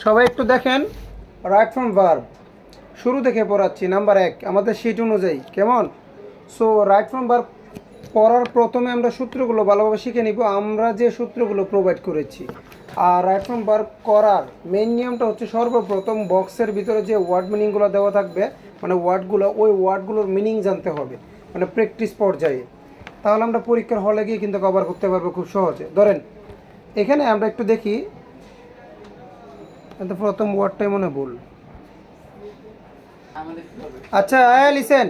সবাই একটু দেখেন, রাইট ফ্রম ভার্ব শুরু থেকে পড়াচ্ছি। নাম্বার 1 আমাদের শিট অনুযায়ী, কেমন? সো রাইট ফ্রম ভার্ব পড়ার প্রথমে আমরা সূত্রগুলো ভালোভাবে শিখে নিব, আমরা যে সূত্রগুলো প্রোভাইড করেছি। আর রাইট ফ্রম ভার্ব করার মেইন নিয়মটা হচ্ছে সর্বপ্রথম বক্সের ভিতরে যে ওয়ার্ড মিনিংগুলো দেওয়া থাকবে, মানে ওয়ার্ডগুলো, ওই ওয়ার্ডগুলোর মিনিং জানতে হবে, মানে প্র্যাকটিস পর্যায়ে। তাহলে আমরা পরীক্ষার হলে গিয়ে কিন্তু কভার করতে পারবো খুব সহজে। ধরেন এখানে আমরা একটু দেখি, প্রথম ওয়ার্ডটাই মনে ভুল। আচ্ছা লিসেন,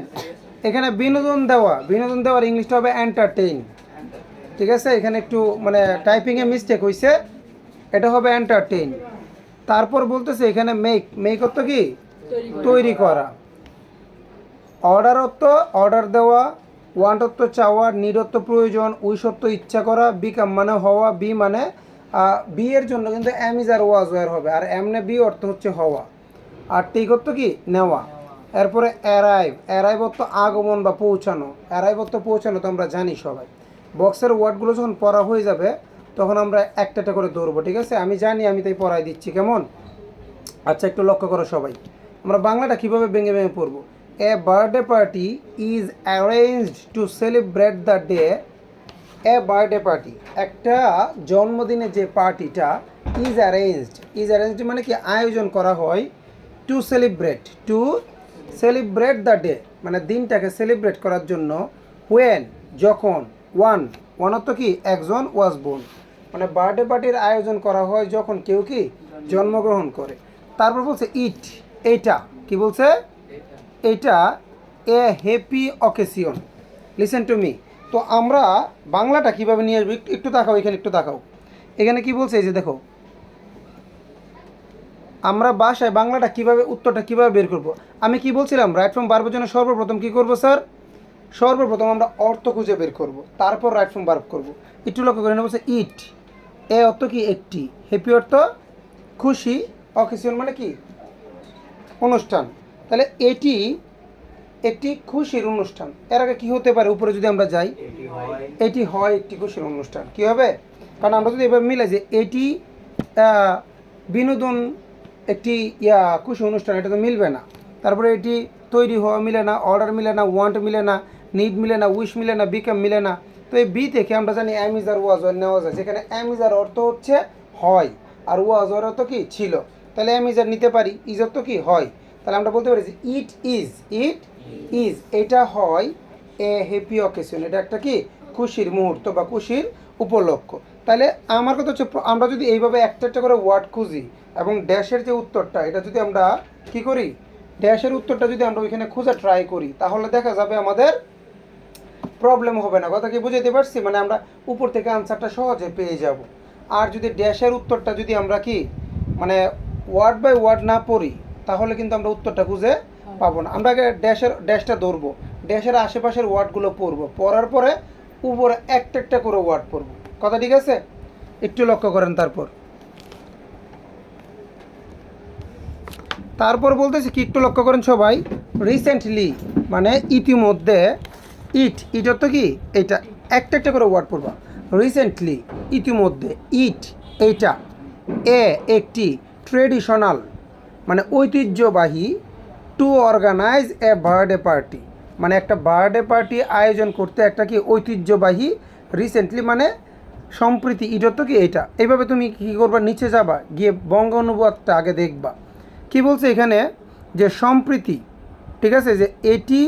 এখানে বিনোদন দেওয়ার ইংলিশটা হবে এন্টারটেইন। ঠিক আছে, এখানে একটু মানে টাইপিংয়ে মিস্টেক হয়েছে, এটা হবে এন্টারটেইন। তারপর বলতেছে এখানে মেক অর্থ কি? তৈরি করা। অর্ডার অর্থ অর্ডার দেওয়া। ওয়ান্ট অর্থ চাওয়া। নিড অর্থ প্রয়োজন। উইশ অর্থ ইচ্ছা করা। বিকাম মানে হওয়া। বি মানে বি এর জন্য কিন্তু am is are was were হবে, আর এমনে বি অর্থ হচ্ছে হওয়া। আর টেক অর্থ কি? নেওয়া। এরপরে অ্যারাইভ অর্থ আগমন বা পৌঁছানো। অ্যারাইভ অর্থ পৌঁছানো তো আমরা জানি সবাই। বক্সের ওয়ার্ডগুলো যখন পড়া হয়ে যাবে তখন আমরা একটা একটা করে ধরবো, ঠিক আছে? আমি জানি, আমি তাই পড়াই দিচ্ছি, কেমন? আচ্ছা একটু লক্ষ্য করো সবাই, আমরা বাংলাটা কীভাবে ভেঙে ভেঙে পড়বো। এ birthday party is arranged to celebrate the day. A birthday party, একটা জন্মদিনে যে পার্টিটা, ইজ অ্যারেঞ্জড মানে কি? আয়োজন করা হয়। টু সেলিব্রেট দ্য ডে মানে দিনটাকে সেলিব্রেট করার জন্য। হোয়েন যখন। ওয়ান অর্থ কি? একজন। ওয়াজ বোন মানে বার্থডে পার্টির আয়োজন করা হয় যখন কেউ কি জন্মগ্রহণ করে। তারপর বলছে ইট, এইটা কি বলছে? এটা এ happy occasion. Listen to me. তো আমরা বাংলাটা কীভাবে নিয়ে আসবো, একটু তাকাও এখানে, একটু তাকাও এখানে কি বলছে, এই যে দেখো, আমরা বাসায় বাংলাটা কীভাবে, উত্তরটা কীভাবে বের করব। আমি কি বলছিলাম, রাইট ফ্রম ভার্বের জন্য সর্বপ্রথম কি করব স্যার? সর্বপ্রথম আমরা অর্থ খুঁজে বের করব, তারপর রাইট ফ্রম ভার্ব করব। একটু লক্ষ্য করে বলছে ইট, এ অর্থ কি? একটি। হ্যাপি অর্থ খুশি। অকেশন মানে কি? অনুষ্ঠান। তাহলে এটি একটি খুশির অনুষ্ঠান। এর আগে কী হতে পারে উপরে যদি আমরা যাই? এটি হয় একটি খুশির অনুষ্ঠান। কী হবে? কারণ আমরা যদি এভাবে মিলাই যে এটি বিনোদন একটি খুশি অনুষ্ঠান, এটা তো মিলবে না। তারপরে এটি তৈরি হওয়া মিলে না, অর্ডার মিলে না, ওয়ান্ট মিলে না, নিড মিলে না, উইশ মিলে না, বিকাম মিলে না। তো এই বি থেকে আমরা জানি am is are was were নেওয়া যায়, যেখানে এম ইজ আর অর্থ হচ্ছে হয়, আর ওয়াজ ওয়ার অর্থ কি? ছিল। তাহলে এম ইজ আর নিতে পারি, ইজ অর্থ কি? হয়। তাহলে আমরা বলতে পারি যে ইট ইজ এটা হয় এ হ্যাপি অকেশন, এটা একটা কি? খুশির মুহূর্ত বা খুশির উপলক্ষ। তাহলে আমার কথা হচ্ছে, আমরা যদি এইভাবে একটা একটা করে ওয়ার্ড খুঁজি এবং ড্যাশের যে উত্তরটা, এটা যদি আমরা কি করি, ড্যাশের উত্তরটা যদি আমরা ওইখানে খোঁজা ট্রাই করি, তাহলে দেখা যাবে আমাদের প্রবলেম হবে না। কথা কি বুঝাইতে পারছি? মানে আমরা উপর থেকে আনসারটা সহজে পেয়ে যাব। আর যদি ড্যাশের উত্তরটা যদি আমরা কি মানে ওয়ার্ড বাই ওয়ার্ড না পড়ি, তাহলে কিন্তু আমরা উত্তরটা খুঁজে পাবো না। আমরা আগে ড্যাশটা ধরবো, ড্যাশের আশেপাশের ওয়ার্ডগুলো পড়বো, পড়ার পরে উপরে একটা একটা করে ওয়ার্ড পড়বো। কথা ঠিক আছে? একটু লক্ষ্য করেন। তারপর বলতেছি কি, একটু লক্ষ্য করেন সবাই, রিসেন্টলি মানে ইতিমধ্যে। ইট অর্থ কি? এটা একটা একটা করে ওয়ার্ড পড়বা। রিসেন্টলি ইতিমধ্যে। ইট এইটা। এ একটি। ট্রেডিশনাল মানে ঐতিহ্যবাহী। To organise a birthday party মানে একটা বার্থডে পার্টি আয়োজন করতে একটা কি? ঐতিহ্যবাহী। রিসেন্টলি মানে সম্প্রতি। ইট অর্থ কি? এইটা। এইভাবে তুমি কী করবা, নিচে যাবা, গিয়ে বঙ্গ অনুবাদটা আগে দেখবা কি বলছে এখানে, যে সম্প্রীতি, ঠিক আছে, যে এটি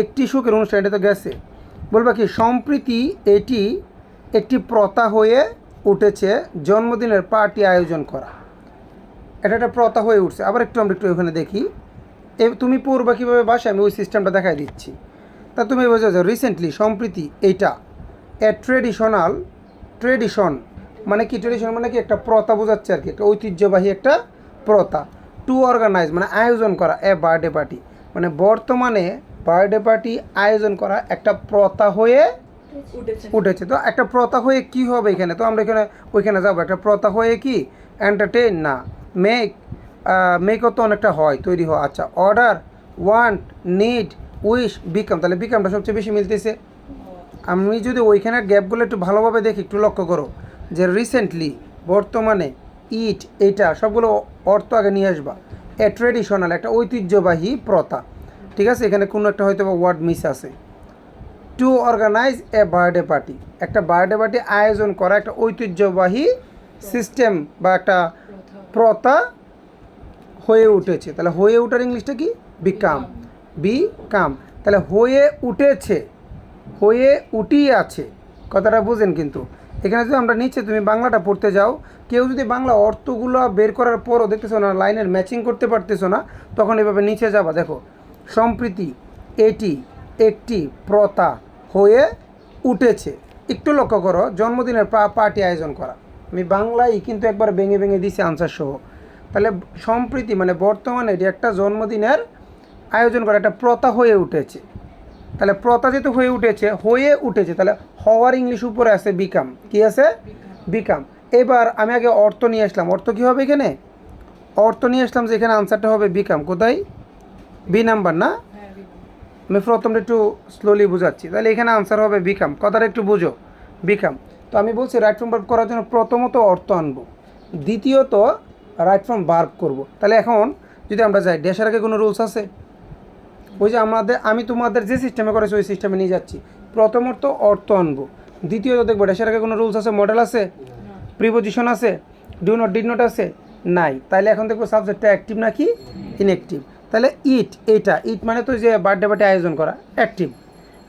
একটি সুখের অনুষ্ঠান, এটা তো গেছে। বলবা কি? সম্প্রীতি এটি একটি প্রথা হয়ে উঠেছে জন্মদিনের পার্টি আয়োজন করা। এটা একটা প্রথা হয়ে উঠছে। আবার আমরা একটু ওখানে দেখি, তুমি পড়বা কীভাবে বাসায়, আমি ওই সিস্টেমটা দেখাই দিচ্ছি। তা তুমি বোঝা যাও, রিসেন্টলি সম্প্রীতি এইটা। এ ট্রেডিশন মানে কি? ট্রেডিশন মানে কি? একটা প্রথা বোঝাচ্ছে আর কি, একটা ঐতিহ্যবাহী একটা প্রথা। টু অর্গানাইজ মানে আয়োজন করা। এ বার্থডে পার্টি মানে বর্তমানে বার্থডে পার্টি আয়োজন করা একটা প্রথা হয়ে উঠেছে। তো একটা প্রথা হয়ে কি হবে এখানে? তো আমরা এখানে ওইখানে যাবো। একটা প্রথা হয়ে কি? এন্টারটেইন না, মেকও তো অনেকটা হয়, তৈরি হওয়া। আচ্ছা, order, want, need, wish, become. তাহলে বিকামটা সবচেয়ে বেশি মিলতেছে। আমি যদি ওইখানের গ্যাপগুলো একটু ভালোভাবে দেখি, একটু লক্ষ্য করো যে রিসেন্টলি বর্তমানে, ইট, এটা সবগুলো অর্থ আগে নিয়ে আসবা। এ ট্রেডিশনাল, একটা ঐতিহ্যবাহী প্রথা, ঠিক আছে, এখানে কোনো একটা হয়তো বা ওয়ার্ড মিস আছে। To organise a birthday party, একটা বার্থডে পার্টি আয়োজন করা একটা ঐতিহ্যবাহী সিস্টেম বা একটা প্রথা হয়ে উঠেছে। তাহলে হয়ে ওঠার ইংলিশটা কি? বিকাম। বিকাম, তাহলে হয়ে উঠেছে, হয়ে উঠিয়ে আছে, কথাটা বুঝেন। কিন্তু এখানে যদি আমরা নিচে তুমি বাংলাটা পড়তে যাও, কেউ যদি বাংলা অর্থগুলো বের করার পরও দেখতেছো না, লাইনের ম্যাচিং করতে পারতেছো না, তখন এভাবে নিচে যাবা। দেখো, সম্প্রীতি এটি একটি প্রথা হয়ে উঠেছে। একটু লক্ষ্য করো, জন্মদিনের পার্টি আয়োজন করা, আমি বাংলায় কিন্তু একবার ভেঙে ভেঙে দিছি আনসার সহ। তাহলে সম্প্রীতি মানে বর্তমানে এটি একটা জন্মদিনের আয়োজন করা একটা প্রথা হয়ে উঠেছে। তাহলে প্রথা যেহেতু হয়ে উঠেছে, তাহলে হওয়ার ইংলিশ উপরে আছে বিকাম। কি আছে? বিকাম। এবার আমি আগে অর্থ নিয়ে আসলাম। অর্থ কী হবে এখানে? অর্থ নিয়ে আসলাম যে এখানে আনসারটা হবে বিকাম। কোথায়? বি নাম্বার না? আমি প্রথমটা একটু স্লোলি বুঝাচ্ছি। তাহলে এখানে আনসার হবে বিকাম। কথাটা একটু বুঝো, বিকাম। তো আমি বলছি রাইট ফর্ম ভার্ব করার জন্য প্রথমত অর্থ আনবো, দ্বিতীয়ত রাইট ফর্ম ভার্ব করব। তাহলে এখন যদি আমরা যাই, ড্যাশের আগে কোনো রুলস আছে? ওই যে আমি তোমাদের যে সিস্টেমে করেছি ওই সিস্টেমে নিয়ে যাচ্ছি। প্রথমত অর্থ আনবো, দ্বিতীয়ত দেখবো ড্যাশের আগে কোনো রুলস আছে, মডেল আছে, প্রিপোজিশন আছে, ডু নট ডিড নট আছে, নাই। তাহলে এখন দেখবো সাবজেক্টটা অ্যাক্টিভ নাকি ইনঅ্যাক্টিভ। তাহলে ইট, এইটা ইট মানে তো যে বার্থডে পার্টি আয়োজন করা, অ্যাক্টিভ।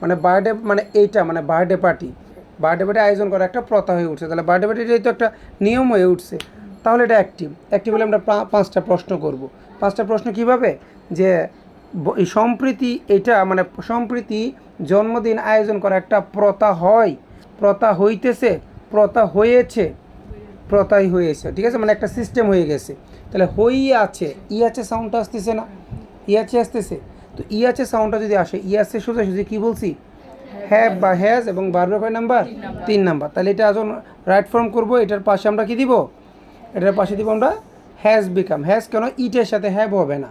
মানে বার্থডে মানে এইটা মানে বার্থডে পার্টি আয়োজন করা একটা প্রথা হয়ে উঠছে। তাহলে বার্থডে পার্টিটাই তো একটা নিয়ম হয়ে উঠছে, তাহলে এটা অ্যাক্টিভ। অ্যাক্টিভ হলে আমরা 5টা প্রশ্ন করব। 5টা প্রশ্ন কীভাবে? যে সম্প্রীতি, এটা মানে সম্প্রীতি জন্মদিন আয়োজন করা একটা প্রথা হয়, প্রথা হইতেছে, প্রথা হয়েছে, প্রথাই হয়েছে, ঠিক আছে, মানে একটা সিস্টেম হয়ে গেছে। তাহলে হই আছে, ই আছে সাউন্ডটা আসতেছে না? ই আছে আসতেছে, তো ই আছে সাউন্ডটা যদি আসে, ই আছে সোজাসুজি কী বলছি? হ্যাভ বা হ্যাজ, এবং বারবার কয় নাম্বার? 3 নাম্বার। তাহলে এটা এখন রাইট ফর্ম করব। এটার পাশে আমরা কি দিব? এটার পাশে দিব আমরা হ্যাজ বিকাম। হ্যাজ কেন? ইটের সাথে হ্যাভ হবে না।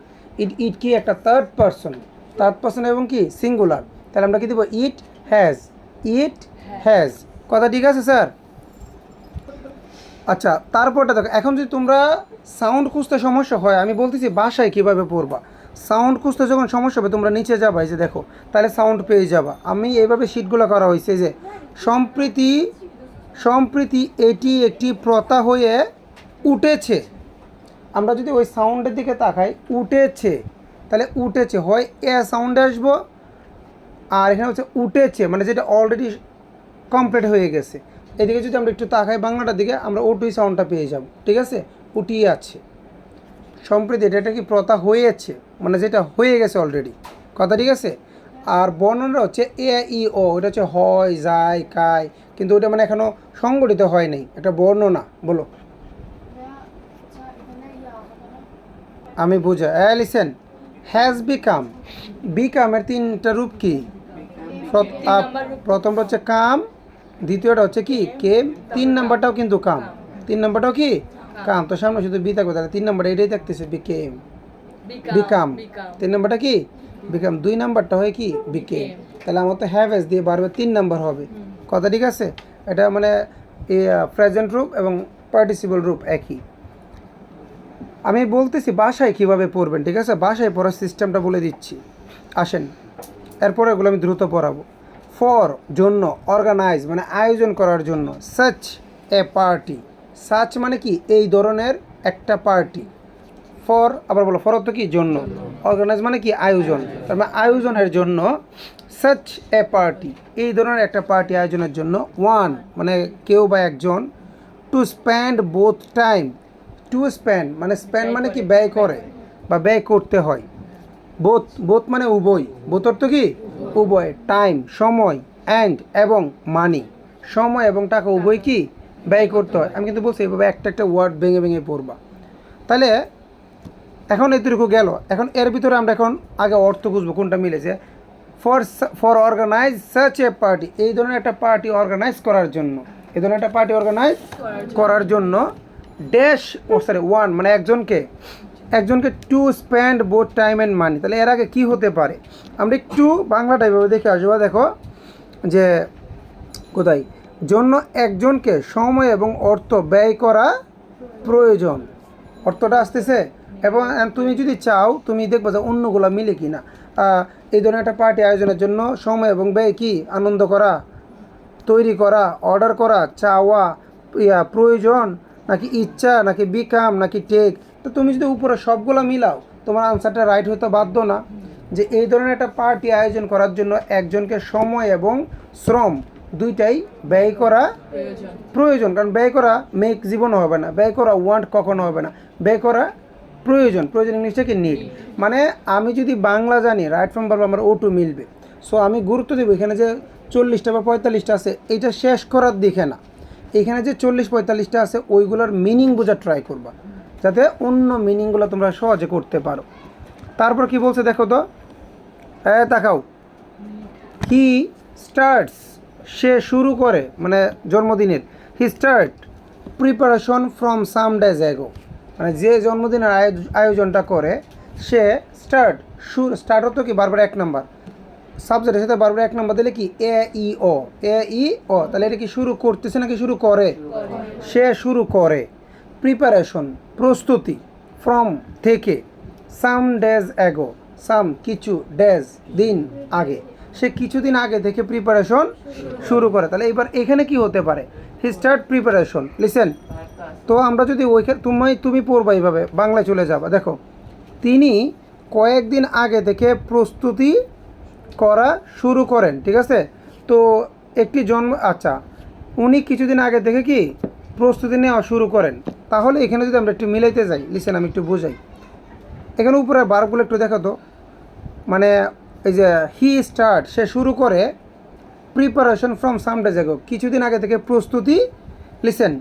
ইট কি একটা থার্ড পারসন এবং কি সিঙ্গুলার। তাহলে আমরা কি দিব? It has. কথা ঠিক আছে স্যার? আচ্ছা, তারপরটা দেখো, এখন যদি তোমরা সাউন্ড খুঁজতে সমস্যা হয়, আমি বলতেছি বাসায় কীভাবে পড়বা। সাউন্ড খুঁজতে যখন সমস্যা হবে তোমরা নিচে যাবা, এই যে দেখো, তাহলে সাউন্ড পেয়ে যাবা। আমি এইভাবে শিটগুলো করা হয়েছে যে সম্প্রীতি এটি একটি প্রথা হয়ে উঠেছে। আমরা যদি ওই সাউন্ডের দিকে তাকাই, উঠেছে, তাহলে উঠেছে হয় এ সাউন্ডে আসবো, আর এখানে হচ্ছে উঠেছে মানে যেটা অলরেডি কমপ্লিট হয়ে গেছে। এদিকে যদি আমরা একটু তাকাই বাংলাটার দিকে, আমরা ওটুই সাউন্ডটা পেয়ে যাব, ঠিক আছে? উঠিয়ে আছে। সম্প্রীতি এটা কি প্রথা হয়েছে, মানে যেটা হয়ে গেছে অলরেডি, কথা ঠিক আছে? আর বর্ণনা হচ্ছে এ ই ও, এটা হচ্ছে হয়, যায়, কায়, কিন্তু ওটা মানে এখনও সংগঠিত হয় নাই, একটা বর্ণনা। বলো, আমি বুঝা। লিসেন, হ্যাজ বিকামের 3টা রূপ কি? প্রথমটা হচ্ছে কাম, দ্বিতীয়টা হচ্ছে কি কেম, 3 নাম্বারটাও কিন্তু কাম। 3 নাম্বারটাও কি কাম। তো সামনে শুধু বি থাকবে, তাহলে 3 নাম্বারটা এটাই থাকতেছে বিকাম। 3 নাম্বারটা কি বিকাম, 2 নাম্বারটা হয় কি বিকেম। তাহলে আমার তো হ্যাভ এস দিয়ে বাড়বে, 3 নাম্বার হবে। কথা ঠিক আছে? এটা মানে প্রেজেন্ট রূপ এবং পার্টিসিপল রূপ একই। আমি বলতেছি বাসায় কীভাবে পড়বেন, ঠিক আছে? বাসায় পড়ার সিস্টেমটা বলে দিচ্ছি, আসেন। এরপরে এগুলো আমি দ্রুত পড়াবো। ফর জন্য, অর্গানাইজ মানে আয়োজন করার জন্য, সাচ এ পার্টি, সাচ মানে কি এই ধরনের একটা পার্টি। ফর, আবার বলো, ফর অর্থ কি জন্য, অর্গানাইজ মানে কি আয়োজন, তার মানে আয়োজনের জন্য, সাচ এ পার্টি এই ধরনের একটা পার্টি আয়োজনের জন্য, ওয়ান মানে কেউ বা একজন, to spend both time, to spend মানে কি ব্যয় করে বা ব্যয় করতে হয়, বোথ মানে উভয়, বোথ অর্থ কি উভয়, টাইম সময়, অ্যান্ড এবং মানি সময় এবং টাকা উভয় কি ব্যয় করতে হয়। আমি কিন্তু বলছি এভাবে একটা ওয়ার্ড ভেঙে ভেঙে পড়বা। তাহলে এখন এতটুকু গেল। এখন এর ভিতরে আমরা এখন আগে অর্থ বুঝবো কোনটা মিলেছে। For organise such a party, এই ধরনের একটা পার্টি অর্গানাইজ করার জন্য, এই ধরনের একটা পার্টি অর্গানাইজ করার জন্য, ড্যাশ ও সরি ওয়ান মানে একজনকে to spend both time and money. তাহলে এর আগে কী হতে পারে আমরা একটু বাংলাটা এভাবে দেখে আসবো। দেখো যে কোথায়, জন্য একজনকে সময় এবং অর্থ ব্যয় করা প্রয়োজন, অর্থটা আসতেছে। এবং তুমি যদি চাও তুমি দেখবো যে অন্যগুলো মিলে কি না। এই ধরনের একটা পার্টি আয়োজনের জন্য সময় এবং ব্যয় কি, আনন্দ করা, তৈরি করা, অর্ডার করা, চাওয়া, প্রয়োজন, নাকি ইচ্ছা, নাকি বিকাম, নাকি টেক। তো তুমি যদি উপরে সবগুলো মিলাও তোমার আনসারটা রাইট হতে বাধ্য না। যে এই ধরনের একটা পার্টি আয়োজন করার জন্য একজনকে সময় এবং শ্রম দুইটাই ব্যয় করা প্রয়োজন। কারণ ব্যয় করা মেক জীবনও হবে না, ব্যয় করা ওয়ান্ট কখনো হবে না, ব্যয় করা প্রয়োজন। প্রয়োজন ইংলিশটা কি নিড। মানে আমি যদি বাংলা জানি রাইট ফ্রম ভার্ব আমার O2 মিলবে। সো আমি গুরুত্ব দেবো এখানে যে 40টা বা 45টা আছে এইটা শেষ করার দিকে না, এখানে যে 40-45টা আছে ওইগুলোর মিনিং বোঝার ট্রাই করবা, যাতে অন্য মিনিংগুলো তোমরা সহজে করতে পারো। তারপর কি বলছে দেখো তো, তাকাও। হি স্টার্টস, সে শুরু করে, মানে জন্মদিনের। He start preparation from some days ago, মানে যে জন্মদিনের আয়োজনটা করে সে স্টার্ট, স্টার্ট হতো কি বারবার 1 নাম্বার, সাবজেক্টের সাথে বারবার 1 নাম্বার দিলে কি এ ই ও, তাহলে এটা কি শুরু করতেছে নাকি শুরু করে? সে শুরু করে। প্রিপারেশন প্রস্তুতি, ফ্রম থেকে, সাম ডেজ অ্যাগো, সাম কিছু, ডেজ দিন আগে, সে কিছুদিন আগে থেকে প্রিপারেশন শুরু করে। তাহলে এবার এখানে কি হতে পারে, হি স্টার্ট প্রিপারেশন। লিসেন, তো আমরা যদি ওইখানে তুমি পড়বা এইভাবে, বাংলায় চলে যাবা। দেখো, তিনি কয়েকদিন আগে থেকে প্রস্তুতি করা শুরু করেন, ঠিক আছে। তো একটি আচ্ছা, উনি কিছুদিন আগে থেকে কি প্রস্তুতি নেওয়া শুরু করেন। তাহলে এখানে যদি আমরা একটু মিলাইতে যাই, লিসেন আমি একটু বোঝাই। এখানে উপরে বারগুলো একটু দেখো তো, মানে এই যে হি স্টার্ট, সে শুরু করে, preparation from some days ago, কিছুদিন আগে থেকে প্রস্তুতি, লিসেন,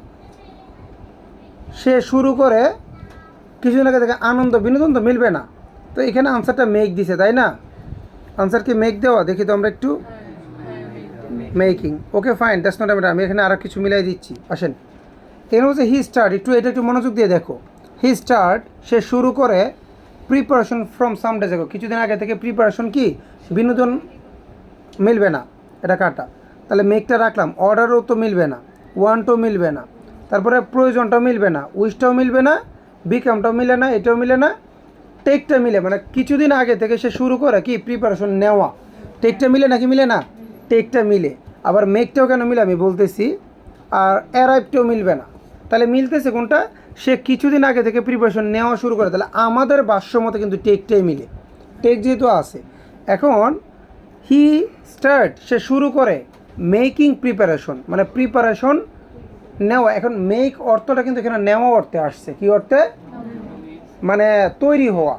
সে শুরু করে কিছুদিন আগে থেকে, আনন্দ বিনোদন তো মিলবে না। তো এখানে আনসারটা মেক দিছে, তাই না? আনসার কি মেক দেওয়া, দেখি তো আমরা একটু। Making, okay fine, that's not আমি এখানে আরও কিছু মিলাই দিচ্ছি। আসেন, এখানে হচ্ছে হি স্টার্ট, এটা একটু মনোযোগ দিয়ে দেখো। হি স্টার্ট, সে শুরু করে, preparation from some days ago, কিছুদিন আগে থেকে প্রিপারেশন কি, বিনোদন মিলবে না, এটা কাটা। তাহলে মেকটা রাখলাম, অর্ডারও তো মিলবে না, ওয়ান্টও মিলবে না, তারপরে প্রয়োজনটাও মিলবে না, উইশটাও মিলবে না, বিকামটাও মিলে না, এটাও মিলে না, টেকটা মিলে। মানে কিছুদিন আগে থেকে সে শুরু করে কি প্রিপারেশন নেওয়া, টেকটা মিলে নাকি মিলে না, টেকটা মিলে। আবার মেকটাও কেন মিলে আমি বলতেছি, আর অ্যারাইভটাও মিলবে না। তাহলে মিলতেছে কোনটা, সে কিছুদিন আগে থেকে প্রিপারেশন নেওয়া শুরু করে। তাহলে আমাদের ভাষ্য মতে কিন্তু টেকটাই মিলে, টেক যেহেতু আছে। এখন হি স্টার্ট, সে শুরু করে, মেকিং প্রিপারেশন, মানে প্রিপারেশন নেওয়া। এখন মেক অর্থটা কিন্তু এখানে নেওয়া অর্থে আসছে, কি অর্থে, মানে তৈরি হওয়া।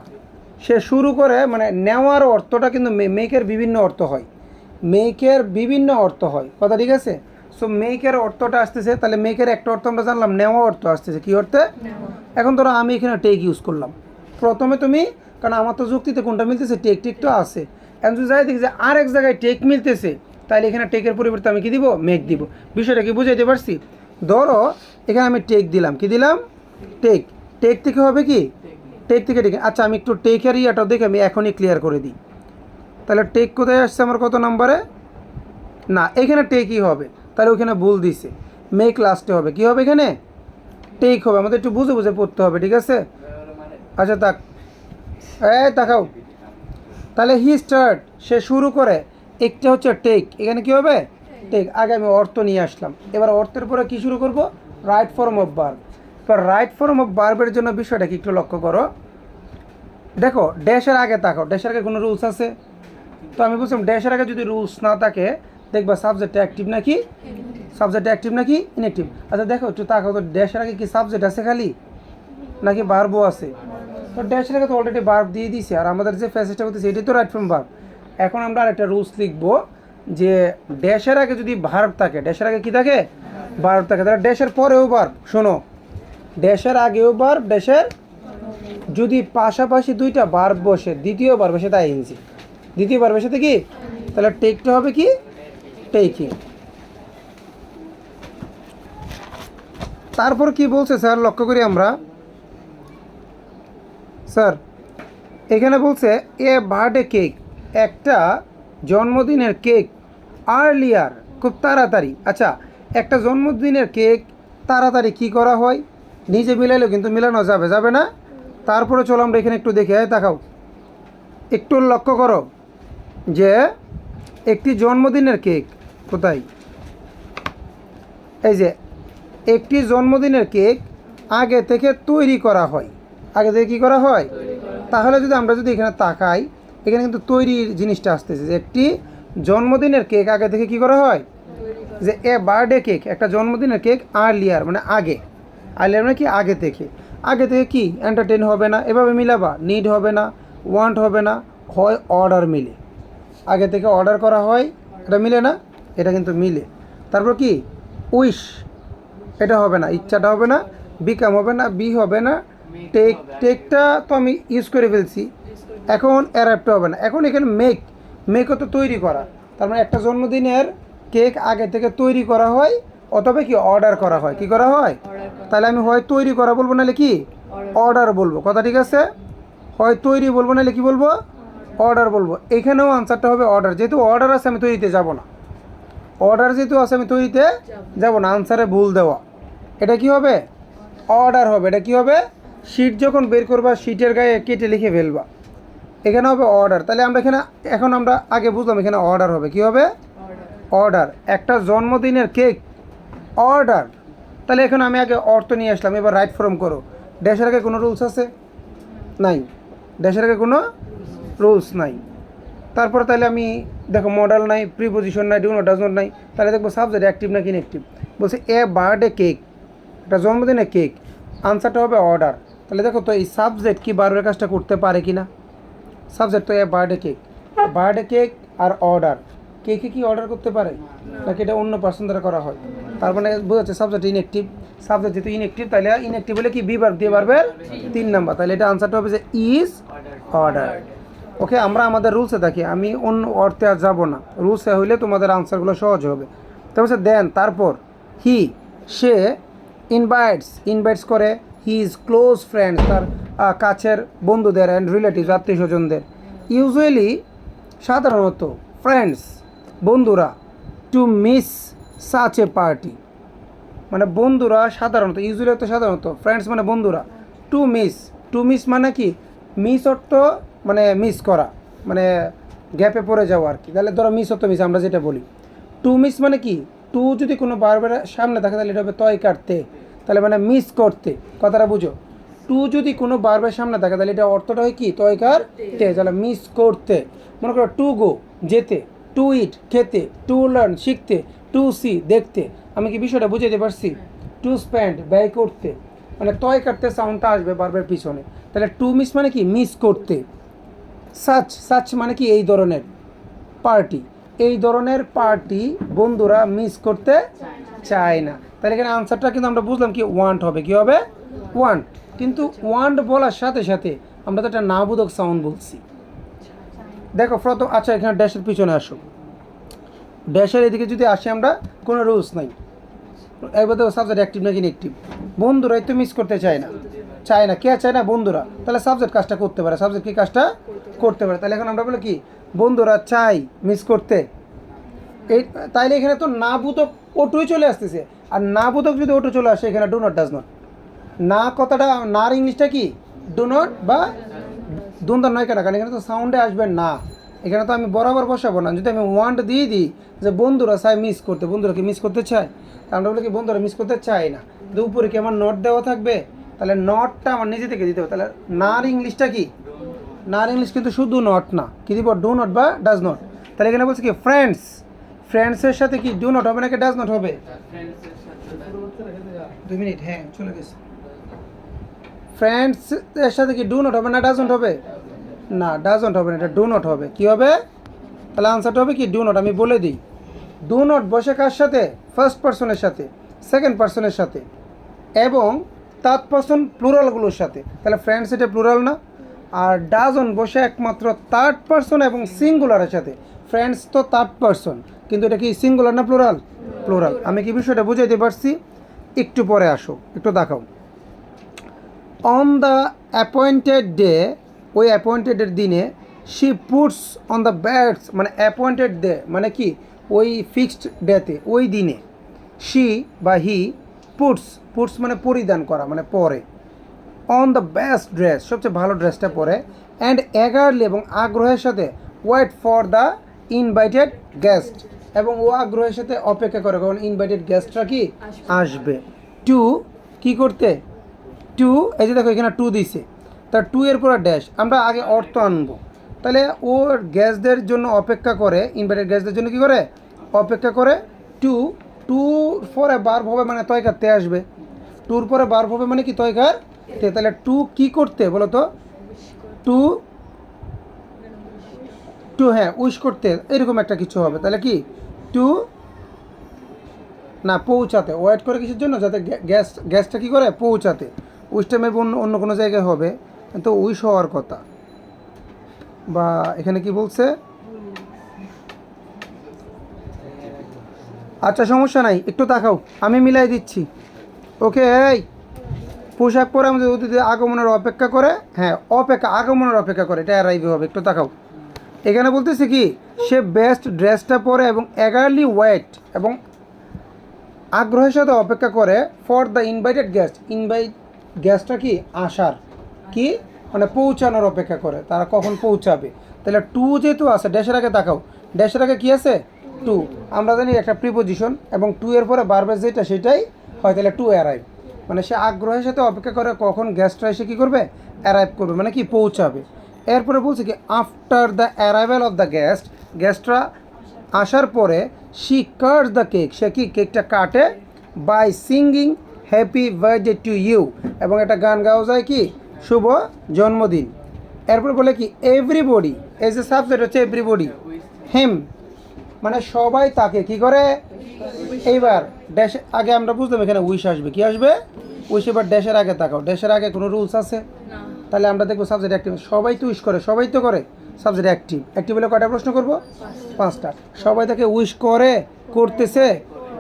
সে শুরু করে, মানে নেওয়ার অর্থটা কিন্তু মেকের বিভিন্ন অর্থ হয়, মেকের বিভিন্ন অর্থ হয়, কথা ঠিক আছে। সো মেকের অর্থটা আসতেছে, তাহলে মেকের একটা অর্থ আমরা জানলাম, নেওয়া অর্থ আসতেছে, কি অর্থে। এখন ধরো আমি এখানে টেক ইউজ করলাম, প্রথমে তুমি, কারণ আমার তো যুক্তিতে কোনটা মিলতেছে, টেক তো আছে। এখন যদি যাই দেখি যে আর এক জায়গায় টেক মিলতেছে, তাহলে এখানে টেকের পরিবর্তে আমি কি দিব, মেক দিব। বিষয়টা কি বুঝাইতে পারছি? ধরো এখানে আমি টেক দিলাম, কি দিলাম, টেক। টেক থেকে হবে কি, টেক থেকে টেক। আচ্ছা, আমি একটু টেকের ইয়াটা দেখে আমি এখনই ক্লিয়ার করে দিই। তাহলে টেক কোথায় আসছে আমার, কত নম্বরে, না এখানে টেকই হবে, তাহলে ওখানে ভুল দিছে, মেক লাস্টে হবে, কি হবে এখানে, টেক হবে। আমাদের একটু বুঝে বুঝে পড়তে হবে, ঠিক আছে। আচ্ছা তাকাও। তাহলে হি স্টার্ট, সে শুরু করে, একটা হচ্ছে টেক, এখানে কি হবে, টেক। আগে আমি অর্থ নিয়ে আসলাম, এবার অর্থের পরে কি শুরু করব, রাইট ফর্ম অফ ভার্ব। এবার রাইট ফর্ম অফ ভার্বের জন্য বিষয়টা কি একটু লক্ষ্য করো। দেখো ড্যাশের আগে তাকাও, ড্যাশের আগে কোনো রুলস আছে? তো আমি বলছিলাম ড্যাশের আগে যদি রুলস না থাকে দেখবা সাবজেক্ট অ্যাক্টিভ নাকি, সাবজেক্ট অ্যাক্টিভ নাকি ইনঅ্যাক্টিভ। আচ্ছা দেখো একটু তাকাও তো, ড্যাশের আগে কি সাবজেক্ট আছে খালি, নাকি ভার্বও আছে? তো ড্যাশের আগে তো অলরেডি ভার্ব দিয়ে দিছে, আর আমাদের যে প্যাসেজটা করতেছে এটাই তো রাইট ফ্রম ভার্ব। এখন আমরা আরেকটা রুলস লিখবো, যে ড্যাশের আগে যদি ভার্ব থাকে, ড্যাশের আগে কি থাকে, ভার্ব থাকে, তাহলে ড্যাশের পরেও ভার্ব। শোনো, ড্যাশের আগেও ভার্ব, ড্যাশের যদি পাশাপাশি দুইটা ভার্ব বসে, দ্বিতীয় ভার্বের সাথে আইএনজি, দ্বিতীয় ভার্বের সাথে কি, তাহলে টেকটা হবে কি, টেকিং। তারপর কি বলছে স্যার, লক্ষ্য করি আমরা, স্যার এখানে বলছে এ বার্থডে কেক, একটা জন্মদিনের কেক, আর্লিয়ার খুব তাড়াতাড়ি। আচ্ছা, একটা জন্মদিনের কেক তাড়াতাড়ি কি করা হয়, নিজে মিলাইলেও কিন্তু মিলানো যাবে, যাবে না? তারপরে চলো আমরা এখানে একটু দেখে তাকাও, একটু লক্ষ্য করো যে একটি জন্মদিনের কেক কোথায়, এই যে একটি জন্মদিনের কেক আগে থেকে তৈরি করা হয়, আগে থেকে কী করা হয়? তাহলে যদি আমরা যদি এখানে তাকাই, এখানে কিন্তু তৈরির জিনিসটা আসতেছে যে একটি জন্মদিনের কেক আগে থেকে কী করা হয়, যে এ বার্থডে কেক, একটা জন্মদিনের কেক আর্লিয়ার মানে আগে, আর্লিয়ার মানে কি আগে থেকে, আগে থেকে কি এন্টারটেন হবে না, এভাবে মিলাবা, নিড হবে না, ওয়ান্ট হবে না, হয় অর্ডার মিলে, আগে থেকে অর্ডার করা হয়, এটা মিলে না, এটা কিন্তু মিলে। তারপর কি উইশ, এটা হবে না, ইচ্ছাটা হবে না, বিকাম হবে না, বি হবে না, টেক, টেকটা তো আমি ইউজ করে ফেলছি, এখন অ্যারাইভটা হবে না, এখন এখানে মেক, মেকও তো তৈরি করা, তার মানে একটা জন্মদিনের কেক আগে থেকে তৈরি করা হয় অথবা কি অর্ডার করা হয়, কি করা হয়? তাহলে আমি হয় তৈরি করা বলবো, নাহলে কি অর্ডার বলবো, কথা ঠিক আছে? হয় তৈরি বলবো, নাহলে কি বলবো? অর্ডার বলবো। এখানেও আনসারটা হবে অর্ডার, যেহেতু অর্ডার আছে আমি তৈরিতে যাব না, অর্ডার যেহেতু আছে আমি তৈরিতে যাব না, আনসারে ভুল দেওয়া, এটা কি হবে? অর্ডার হবে। এটা কি হবে? শিট যখন বের করবা শিটের গায়ে কেটে লিখে ফেলবা, এখানে হবে অর্ডার। তাহলে আমরা এখানে এখন আমরা আগে বুঝলাম এখানে অর্ডার হবে, কি হবে? অর্ডার। একটা জন্মদিনের কেক অর্ডার, তাহলে এখন আমি আগে অর্থ নিয়ে আসলাম, এবার রাইট ফর্ম করো। ড্যাশের আগে কোনো রুলস আছে? নাই, ড্যাশের আগে কোনো রুলস নাই। তারপরে তাহলে আমি দেখো মডেল নাই, প্রিপোজিশন নাই, ডু নট ডাজ নট নাই, তাহলে দেখবো সাবজেক্ট অ্যাক্টিভ নাকি ইনঅ্যাক্টিভ। বলছে এ বার্থডে কেক, একটা জন্মদিনের কেক, আনসারটা হবে অর্ডার। তাহলে দেখো তো এই সাবজেক্ট কি বারবার কাজটা করতে পারে কি না? Subject to a birthday cake, birthday cake আর অর্ডার, কেকে কি অর্ডার করতে পারে নাকি এটা অন্য পার্সন দ্বারা করা হয়? তার মানে বোঝাচ্ছে সাবজেক্ট ইনঅ্যাক্টিভ, সাবজেক্ট যেহেতু ইনঅ্যাক্টিভ তাহলে ইনঅ্যাক্টিভ হলে কি বি ভার্ব দিয়ে পারবের 3 নাম্বার, তাহলে এটা আনসারটা হবে যে ইজ অর্ডার। ওকে, আমরা আমাদের রুলসে থাকি, আমি অন্য অর্থে আর যাবো না, রুলসে হইলে তোমাদের আনসারগুলো সহজ হবে। তারপর দেন, তারপর হি, সে ইনভাইটস, ইনভাইটস করে হিজ ক্লোজ ফ্রেন্ডস, তার কাছের বন্ধুদের, অ্যান্ড রিলেটিভস, আত্মীয় স্বজনদের, ইউজুয়ালি সাধারণত, ফ্রেন্ডস বন্ধুরা, to miss such a party, মানে বন্ধুরা সাধারণত, ইউজুয়ালি তো সাধারণত, ফ্রেন্ডস মানে বন্ধুরা, টু মিস, টু মিস মানে কি মিস অর্থ মানে মিস করা, মানে গ্যাপে পড়ে যাওয়া আর কি। তাহলে ধরো মিস অর্থ মিস আমরা যেটা বলি, টু মিস মানে কি, টু যদি কোনো বারবার সামনে থাকে তাহলে এটা হবে তয় কাটতে, তাহলে মানে মিস করতে, কথাটা বুঝো। টু যদি কোনো বারবার সামনে থাকে তাহলে এটা অর্থটা হয় কি তয় কাটতে, তাহলে মিস করতে। মনে করো টু গো যেতে, টু ইট খেতে, টু লার্ন শিখতে, টু সি দেখতে, আমি কি বিষয়টা বুঝাইতে পারছি? টু স্পেন্ড ব্যয় করতে, মানে তয় কাটতে সাউন্ডটা আসবে বারবার পিছনে, তাহলে টু মিস মানে কি মিস করতে। সাচ, সাচ মানে কি এই ধরনের পার্টি, এই ধরনের পার্টি বন্ধুরা মিস করতে চায় না। তাহলে এখানে আনসারটা কিন্তু আমরা বুঝলাম কি ওয়ান্ট হবে, কি হবে? ওয়ান্ট। কিন্তু ওয়ান্ট বলার সাথে সাথে আমরা তো একটা নাবোধক সাউন্ড বলছি। দেখো প্রথম, আচ্ছা এখানে ড্যাশের পিছনে আসো, ড্যাশের এদিকে যদি আসি আমরা কোনো রুলস নাই, একবার দেখো সাবজেক্ট অ্যাক্টিভ নাকি ইনঅ্যাক্টিভ, বন্ধুরাই তো মিস করতে চায় না, চায় না, কে চায় না? বন্ধুরা। তাহলে সাবজেক্ট কাজটা করতে পারে, সাবজেক্ট কি কাজটা করতে পারে, তাহলে এখন আমরা বলি কি বন্ধুরা চাই মিস করতে, এই তাইলে এখানে তো না বোধক ওটুই চলে আসতেছে, আর না বোধক যদি ওটু চলে আসে এখানে ডু নট ডাজ নট, না কথাটা নার ইংলিশটা কি ডু নট বা দুন্দর নয় কেন, কারণ এখানে তো সাউন্ডে আসবে না, এখানে তো আমি বরাবর বসাবো না। যদি আমি ওয়ান্ট দিয়ে দিই যে বন্ধুরা চাই মিস করতে, বন্ধুরা কি মিস করতে চায়? তা আমরা বলি কি বন্ধুরা মিস করতে চায় না, যে উপরে কি আমার নট দেওয়া থাকবে, তাহলে নটটা আমার নিজে থেকে দিতে হবে। তাহলে নার ইংলিশটা কি, নার ইংলিশ কিন্তু শুধু নট না, কি দিব ডু নট বা ডাজ নট। তাহলে এখানে বলছে কি ফ্রেন্ডস, ফ্রেন্ডসের সাথে কি ডু নট হবে নাকি ডাজ নট হবে? 2 মিনিট, হ্যাঁ চলে গেছে। ফ্রেন্ডসের সাথে কি ডু নট হবে না ডাজ নট হবে? না, ডাজন্ট হবে না, এটা ডু নট হবে। কি হবে? তাহলে আনসারটা হবে কি ডু নট। আমি বলে দিই, ডু নট বসে কার সাথে? ফার্স্ট পার্সনের সাথে, সেকেন্ড পার্সনের সাথে, এবং থার্ড পার্সন প্লুরালগুলোর সাথে। তাহলে ফ্রেন্ডস এটা প্লুরাল না, আর ডাজন বসে একমাত্র থার্ড পার্সন এবং সিঙ্গুলারের সাথে। ফ্রেন্ডস তো থার্ড পার্সন, কিন্তু এটা কি সিঙ্গুলার না প্লুরাল? প্লুরাল। আমি কি বিষয়টা বুঝাইতে পারছি? একটু পরে আসো, একটু দেখাও। অন দ্য অ্যাপয়েন্টেড ডে, ওই অ্যাপয়েন্টেডের দিনে, she puts on the bats, মানে অ্যাপয়েন্টেড ডে মানে কি ওই ফিক্সড ডেতে, ওই দিনে, শি বা হি পুটস, পুটস মানে পরিধান করা মানে পরে, অন দ্য বেস্ট ড্রেস সবচেয়ে ভালো ড্রেসটা পরে, অ্যান্ড এগারলি এবং আগ্রহের সাথে wait for the invited guest, এবং ও আগ্রহের সাথে অপেক্ষা করে কারণ ইনভাইটেড গেস্টরা কি আসবে। টু কি করতে, টু এই যে দেখো এখানে টু দিছে, তার টু এর পর ড্যাশ, আমরা আগে অর্থ আনবো, তাহলে ওর গেস্টদের জন্য অপেক্ষা করে, ইনভাইটেড গেস্টদের জন্য কি করে অপেক্ষা করে। টু, টুর পরে বার্ব হবে মানে তয়কারতে আসবে, টুর পরে বার্ব হবে মানে কি তয়কার তে, তাহলে টু কি করতে বলো তো, টু টু হ্যাঁ উইশ করতে এরকম একটা কিছু হবে, তাহলে কি টু না পৌঁছাতে, ওয়েট করে কিসের জন্য, যাতে গ্যাসটা কী করে পৌঁছাতে, উইশটা মেবি অন্য অন্য কোনো জায়গায় হবে, তো উইশ হওয়ার কথা, বা এখানে কি বলছে, আচ্ছা সমস্যা নাই একটু তাকাও আমি মিলাই দিচ্ছি। ওকে, এই পোশাক পরে আমাদের অতিথি আগমনের অপেক্ষা করে, হ্যাঁ আগমনের অপেক্ষা করে, এটা অ্যারাইভ হবে, একটু তাকাও। এখানে বলতেছে কি সে বেস্ট ড্রেসটা পরে এবং এগারলি ওয়েট এবং আগ্রহের সাথে অপেক্ষা করে ফর দ্য ইনভাইটেড গেস্ট, গেস্টটা কি আসার, কি মানে পৌঁছানোর অপেক্ষা করে, তারা কখন পৌঁছাবে, তাহলে টু যেহেতু আছে ড্যাশের আগে তাকাও, ড্যাশের আগে কি আছে টু, আমরা জানি একটা প্রিপোজিশন এবং টু এর পরে বারবার যেটা সেটাই হয়, তাহলে টু অ্যারাইভ মানে সে আগ্রহের সাথে অপেক্ষা করে কখন গেস্টরা এসে কী করবে অ্যারাইভ করবে মানে কি পৌঁছাবে। এরপরে বলছে কি after the arrival of the গেস্টরা আসার পরে শি কাটস দ্য কেক, সে কি কেকটা কাটে by singing happy birthday to you, এবং একটা গান গাওয়া যায় কি শুভ জন্মদিন। এরপরে বলে কি এভরিবডি, এই যে সাবজেক্ট হচ্ছে এভরিবডি, হেম মানে সবাই তাকে কি করে, এইবার ড্যাশ আগে আমরা বুঝলাম এখানে উইশ আসবে, কি আসবে উইশ, এবার ড্যাশের আগে তাকাও, ড্যাশের আগে কোনো রুলস আছে, তাহলে আমরা দেখবো সাবজেক্ট অ্যাক্টিভ, সবাই তো উইশ করে, সবাই তো করে, সাবজেক্ট অ্যাক্টিভ, অ্যাক্টিভ হলে কয়টা প্রশ্ন করবো পাঁচটা, সবাই তাকে উইশ করে, করতেছে,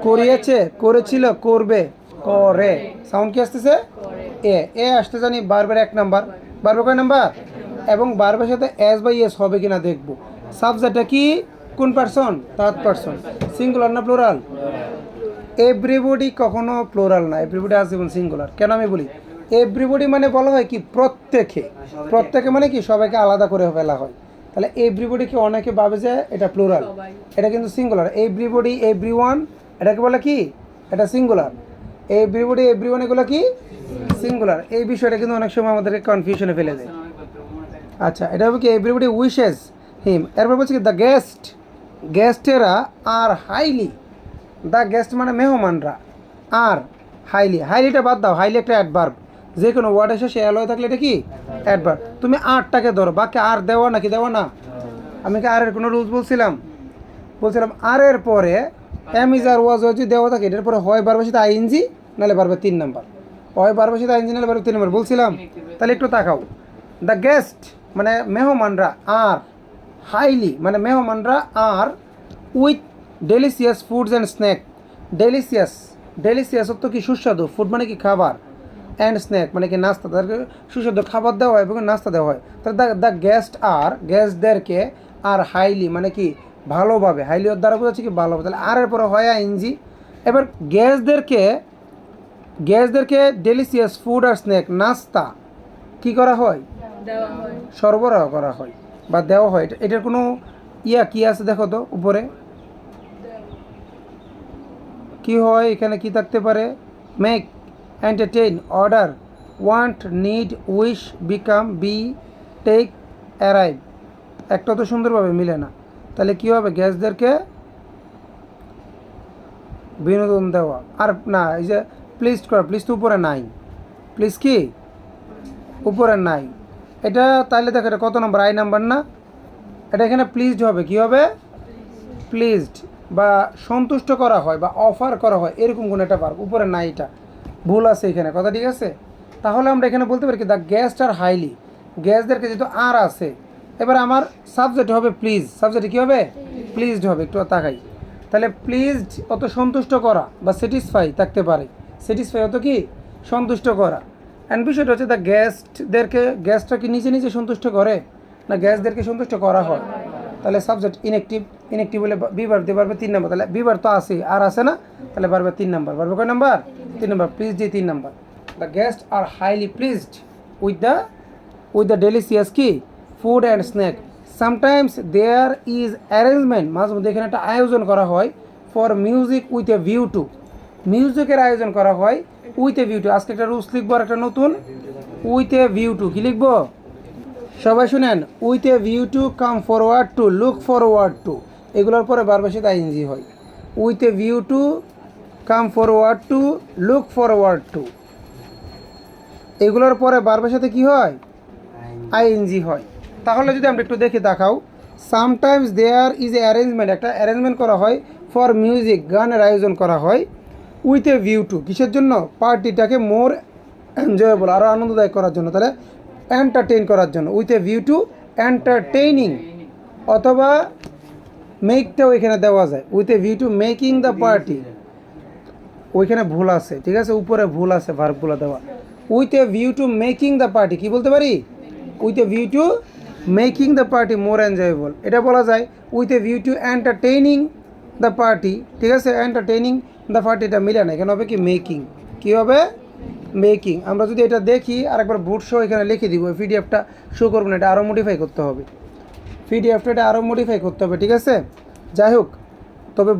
করিয়েছে, করেছিল, করবে, করে, সাউন্ড কি আসতেছে এ আসতে জানি বারবার এক নাম্বার, বারবার কয় নাম্বার, এবং বারবার সাথে এস বাই এস হবে কিনা দেখবো। সাবজেক্টটা কি কোন পারসন, থার্ড পারসন, সিঙ্গুলার না প্লুরাল, এভরিবডি কখনো প্লুরাল না, এভরিবডি আছে এবং সিঙ্গুলার, কেন আমি বলি এভরিবডি মানে বলা হয় কি প্রত্যেকে, প্রত্যেকে মানে কি সবাইকে আলাদা করে ফেলা হয়, তাহলে এভরিবডিকে অনেকে ভাবে যে এটা প্লুরাল, এটা কিন্তু সিঙ্গুলার, এভরিবডি এভরিওয়ান এটাকে বলে কি এটা সিঙ্গুলার, এভরিবডি এভরিওয়ান এগুলো কি সিঙ্গুলার, এই বিষয়টা কিন্তু অনেক সময় আমাদেরকে কনফিউশনে ফেলে দেয়। আচ্ছা এটা হবে কি এভরিবডি উইশেস হিম, এরপর বলছে কি দ্য গেস্টেরা আর হাইলি, দ্য গেস্ট মানে মেহমানরা, আর হাইলিটা বাদ দাও, হাইলি একটা অ্যাডভার্ব, যে কোনো ওয়ার্ড এসে সে অ্যালয় থাকলে এটা কি অ্যাডভার্ব, তুমি আরটাকে ধরো, বাকি আর দেওয়া নাকি দেওয়া না, আমি কি আরের কোনো রুলস বলছিলাম আর এর পরে এম ইজ আর ওয়াজ যদি দেওয়া থাকে এটার পরে হয় বারবার সাথে আইএনজি নাহলে বারবার 3 নাম্বার, হয় বারবার সাথে আইএনজি নাহলে বারবার 3 নাম্বার বলছিলাম, তাহলে একটু তাকাও। দ্য গেস্ট মানে মেহমানরা, আর হাইলি মানে মেহমানরা, are with delicious foods and snack, delicious তো কি সুস্বাদু, ফুড মানে কি খাবার, অ্যান্ড স্ন্যাক মানে কি নাস্তা, তাদেরকে সুস্বাদু খাবার দেওয়া হয় এবং নাস্তা দেওয়া হয়, তাহলে দ্য গেস্টদেরকে আর হাইলি মানে কি ভালোভাবে, হাইলি ওর দ্বারা বোঝাচ্ছে কি ভালোভাবে, তাহলে আর এর পরে হয় আইএনজি। এবার গেস্টদেরকে ডেলিসিয়াস ফুড আর স্ন্যাক নাস্তা কি করা হয় সরবরাহ করা হয় বা দেওয়া হয়, এটার কোনো কি আছে দেখো তো উপরে কি হয়, এখানে কি থাকতে পারে, make, entertain, order, want, need, wish, become, be, take, arrive, একটা তো সুন্দরভাবে মিলে না, তাহলে কী হবে গেস্টদেরকে বিনোদন দেওয়া, আর না এই যে প্লিজ করা, প্লিজ তো উপরে নাই, প্লিজ কি উপরে নাই, এটা তাহলে দেখো এটা কত নম্বর, আই নাম্বার না, এটা এখানে প্লিজড হবে, কি হবে প্লিজড, বা সন্তুষ্ট করা হয় বা অফার করা হয় এরকম কোনো একটা ভার্ব, উপরে নাই, এটা ভুল আছে এখানে, কথা ঠিক আছে, তাহলে আমরা এখানে বলতে পারি কি দ্য গেস্ট আর হাইলি, গেস্টদেরকে যেহেতু আর আছে, এবার আমার সাবজেক্ট হবে প্লিজ, সাবজেক্টে কী হবে প্লিজড হবে, একটু তাকাই, তাহলে প্লিজড অত সন্তুষ্ট করা বা স্যাটিসফাই থাকতে পারে, স্যাটিসফাই অত কি সন্তুষ্ট করা, অ্যান্ড বিষয়টা হচ্ছে দ্য গেস্টরা কি নিজে নিজে সন্তুষ্ট করে না গেস্টদেরকে সন্তুষ্ট করা হয়, তাহলে সাবজেক্ট ইনঅ্যাক্টিভ, ইনএক্টিভ হলে বি ভার্ব দিয়ে পারবে 3 নাম্বার, তাহলে বি ভার্ব তো আছে আর আছে না, তাহলে পারবে 3 নাম্বার। পারবে কয় নাম্বার? 3 নাম্বার। প্লিজ দিয়ে 3 number. The guest are highly pleased with the delicious কি food and snack. Sometimes there is arrangement, মাঝে মধ্যে এখানে একটা আয়োজন করা হয় for music with a view to, মিউজিকের আয়োজন করা হয় উইথ এ ভিউ টু। আজকে একটা রুলস লিখবো আর একটা নতুন, উইথ এ ভিউ টু। কী লিখবো সবাই শুনেন? With a view to, come forward to, look forward to, এগুলোর পরে বারবার সাথে আইএনজি হয়। With a view to, come forward to, look forward to, এগুলোর পরে বারবার সাথে কী হয়? আইএনজি হয়। তাহলে যদি আমরা একটু দেখে দেখাও, sometimes there is a arrangement, একটা অ্যারেঞ্জমেন্ট করা হয় ফর মিউজিক, গানের আয়োজন করা হয় উইথ এ ভিউ টু, কিসের জন্য? পার্টিটাকে মোর এনজয়েবল, আরও আনন্দদায়ক করার জন্য, তাহলে এন্টারটেইন করার জন্য, with a view to entertaining, অথবা মেকটাও এখানে দেওয়া যায়, with a view to making the party. ওইখানে ভুল আছে, ঠিক আছে, উপরে ভুল আছে ভার্বগুলো দেওয়া। With a view to making the party, কী বলতে পারি? With a view to making the party more enjoyable, এটা বলা যায়। With a view to entertaining the party, ঠিক আছে, এন্টারটেইনিং দ্য পার্টি এটা মিলে না, এখানে হবে কি মেকিং, কী হবে? মেকিং। আমরা যদি এটা দেখি আরেকবার বুট শো এখানে লিখে দিব, পিডিএফটা শো করবো না, এটা আরও মডিফাই করতে হবে, পিডিএফটা এটা আরও মডিফাই করতে হবে, ঠিক আছে। যাই হোক, তবে